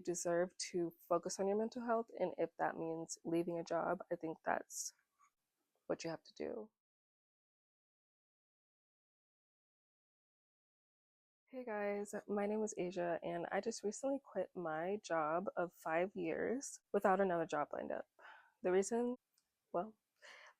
deserve to focus on your mental health. And if that means leaving a job, I think that's what you have to do. Hey guys, my name is Asia, and I just recently quit my job of 5 years without another job lined up. The reason, well,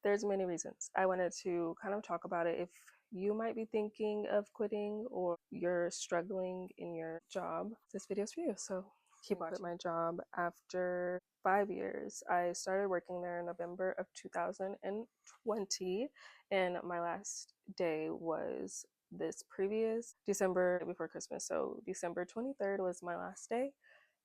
there's many reasons. I wanted to kind of talk about it if you might be thinking of quitting or you're struggling in your job. This video is for you, so keep watching. I quit my job after 5 years. I started working there in November of 2020, and my last day was this previous December before Christmas. So December 23rd was my last day,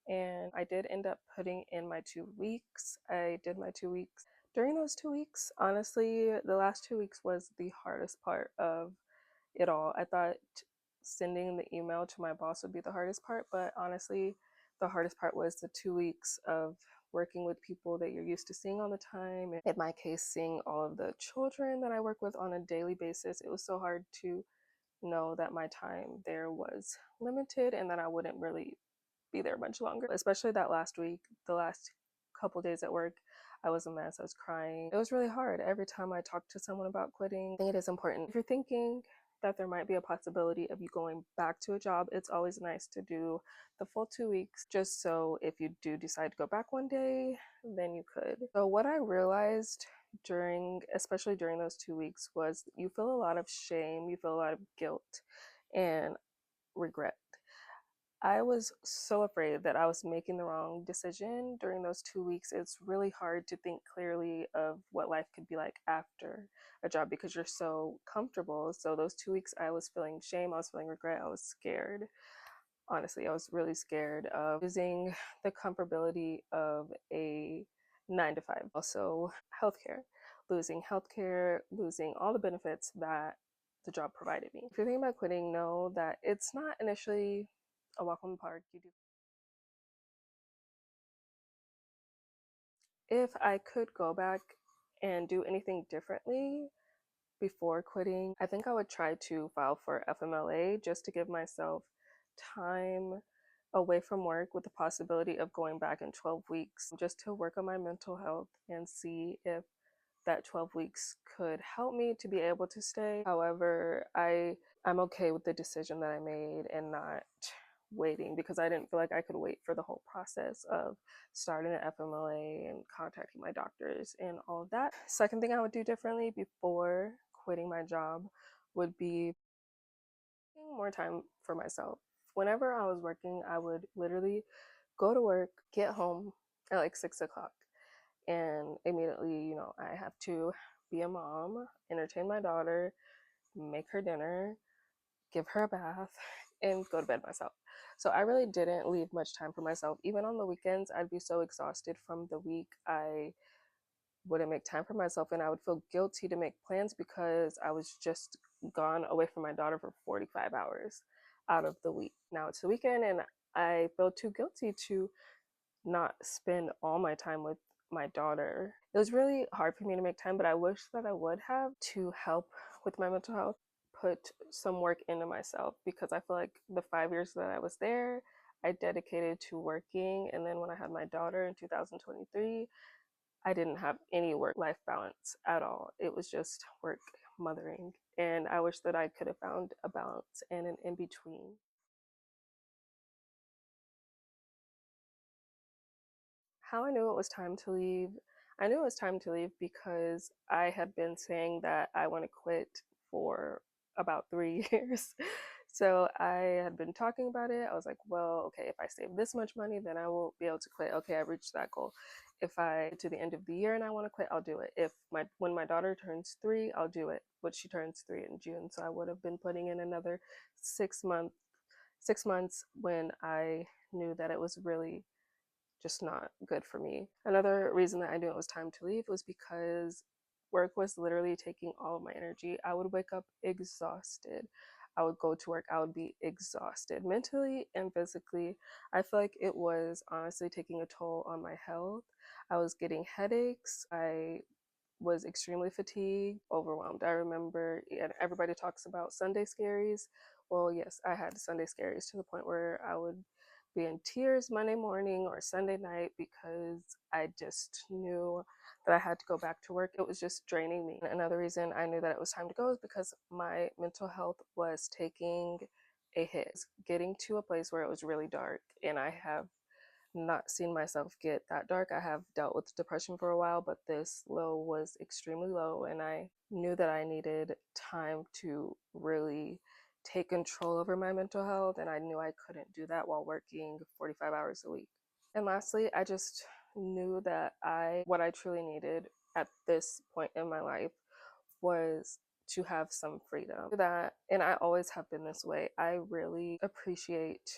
and I did end up putting in my 2 weeks. I did my 2 weeks. During those 2 weeks, honestly, the last 2 weeks was the hardest part of it all. I thought sending the email to my boss would be the hardest part, but honestly, the hardest part was the 2 weeks of working with people that you're used to seeing all the time. In my case, seeing all of the children that I work with on a daily basis, it was so hard to know that my time there was limited and that I wouldn't really be there much longer. Especially that last week, the last couple days at work, I was a mess. I was crying. It was really hard every time I talked to someone about quitting. I think it is important. If you're thinking that there might be a possibility of you going back to a job, it's always nice to do the full 2 weeks, just so if you do decide to go back one day, then you could. So what I realized especially during those 2 weeks, was you feel a lot of shame, you feel a lot of guilt and regret. I was so afraid that I was making the wrong decision during those 2 weeks. It's really hard to think clearly of what life could be like after a job because you're so comfortable. So those 2 weeks, I was feeling shame, I was feeling regret, I was scared. Honestly, I was really scared of losing the comfortability of a 9 to 5. Also, healthcare, losing all the benefits that the job provided me. If you're thinking about quitting, know that it's not initially a walk in the park. If I could go back and do anything differently before quitting, I think I would try to file for FMLA just to give myself time away from work with the possibility of going back in 12 weeks just to work on my mental health and see if that 12 weeks could help me to be able to stay. However, I'm okay with the decision that I made and not waiting, because I didn't feel like I could wait for the whole process of starting an FMLA and contacting my doctors and all of that. Second thing I would do differently before quitting my job would be taking more time for myself. Whenever I was working, I would literally go to work, get home at like 6 o'clock, and immediately, I have to be a mom, entertain my daughter, make her dinner, give her a bath, and go to bed myself. So I really didn't leave much time for myself. Even on the weekends, I'd be so exhausted from the week, I wouldn't make time for myself, and I would feel guilty to make plans because I was just gone away from my daughter for 45 hours out of the week. Now it's the weekend, and I feel too guilty to not spend all my time with my daughter. It was really hard for me to make time, but I wish that I would have, to help with my mental health, put some work into myself, because I feel like the 5 years that I was there, I dedicated to working. And then when I had my daughter in 2023, I didn't have any work-life balance at all. It was just work, mothering. And I wish that I could have found a balance and an in-between. How I knew it was time to leave. I knew it was time to leave because I had been saying that I want to quit for about 3 years. So I had been talking about it. I was like, well, okay, if I save this much money, then I will be able to quit. Okay, I reached that goal. If I to the end of the year and I want to quit, I'll do it. If when my daughter turns 3, I'll do it. But she turns 3 in June, so I would have been putting in another 6 months when I knew that it was really just not good for me. Another reason that I knew it was time to leave was because work was literally taking all of my energy. I would wake up exhausted. I would go to work, I would be exhausted mentally and physically. I feel like it was honestly taking a toll on my health. I was getting headaches. I was extremely fatigued, overwhelmed. I remember, and everybody talks about Sunday scaries. Well, yes, I had Sunday scaries to the point where I would be in tears Monday morning or Sunday night because I just knew that I had to go back to work. It was just draining me. Another reason I knew that it was time to go is because my mental health was taking a hit, getting to a place where it was really dark, and I have not seen myself get that dark. I have dealt with depression for a while, but this low was extremely low, and I knew that I needed time to really take control over my mental health, and I knew I couldn't do that while working 45 hours a week. And lastly, I just knew that what I truly needed at this point in my life was to have some freedom. That, and I always have been this way. I really appreciate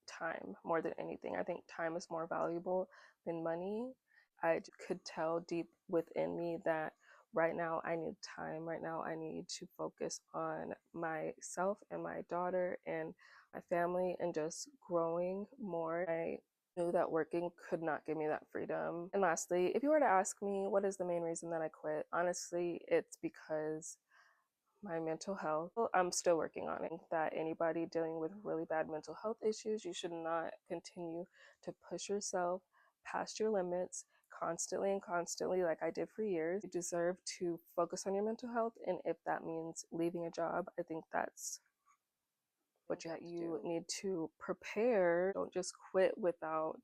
time more than anything. I think time is more valuable than money. I could tell deep within me that right now I need time. Right now I need to focus on myself and my daughter and my family and just growing more. I knew that working could not give me that freedom. And lastly, if you were to ask me what is the main reason that I quit, honestly, it's because my mental health. I'm still working on it. That anybody dealing with really bad mental health issues, you should not continue to push yourself past your limits constantly and constantly like I did for years. You deserve to focus on your mental health, and if that means leaving a job, I think that's what you need to prepare. Don't just quit without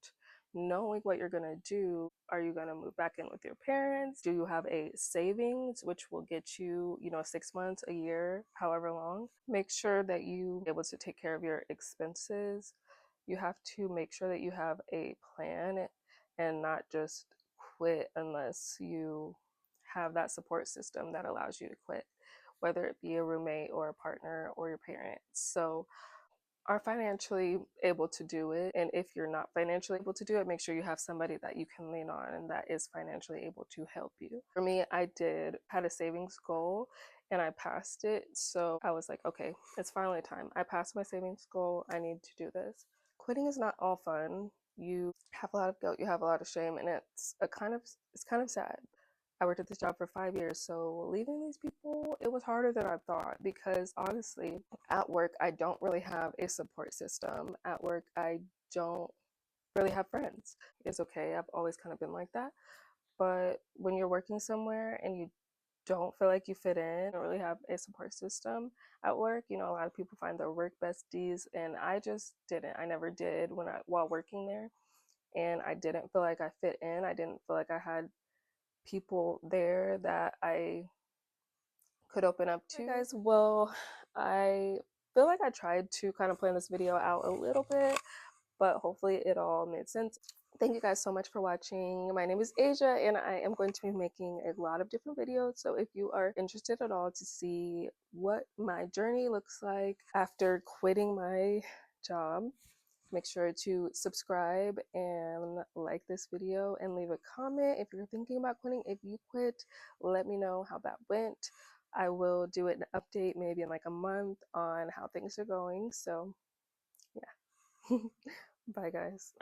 knowing what you're going to do. Are you going to move back in with your parents? Do you have a savings which will get you, 6 months, a year, however long? Make sure that you are able to take care of your expenses. You have to make sure that you have a plan and not just quit unless you have that support system that allows you to quit, whether it be a roommate or a partner or your parents. So are financially able to do it. And if you're not financially able to do it, make sure you have somebody that you can lean on and that is financially able to help you. For me, I had a savings goal and I passed it. So I was like, okay, it's finally time. I passed my savings goal. I need to do this. Quitting is not all fun. You have a lot of guilt, you have a lot of shame, and it's kind of sad. I worked at this job for 5 years, so leaving these people, it was harder than I thought because honestly, at work, I don't really have a support system. At work, I don't really have friends. It's okay, I've always kind of been like that. But when you're working somewhere and you don't feel like you fit in or really have a support system at work, a lot of people find their work besties, and I just didn't. I never did while working there, and I didn't feel like I fit in. I didn't feel like I had people there that I could open up to. Okay, guys, well, I feel like I tried to kind of plan this video out a little bit, but hopefully it all made sense. Thank you guys so much for watching. My name is Asia, and I am going to be making a lot of different videos. So if you are interested at all to see what my journey looks like after quitting my job, make sure to subscribe and like this video and leave a comment if you're thinking about quitting. If you quit, let me know how that went. I will do an update maybe in like a month on how things are going. So yeah. Bye guys.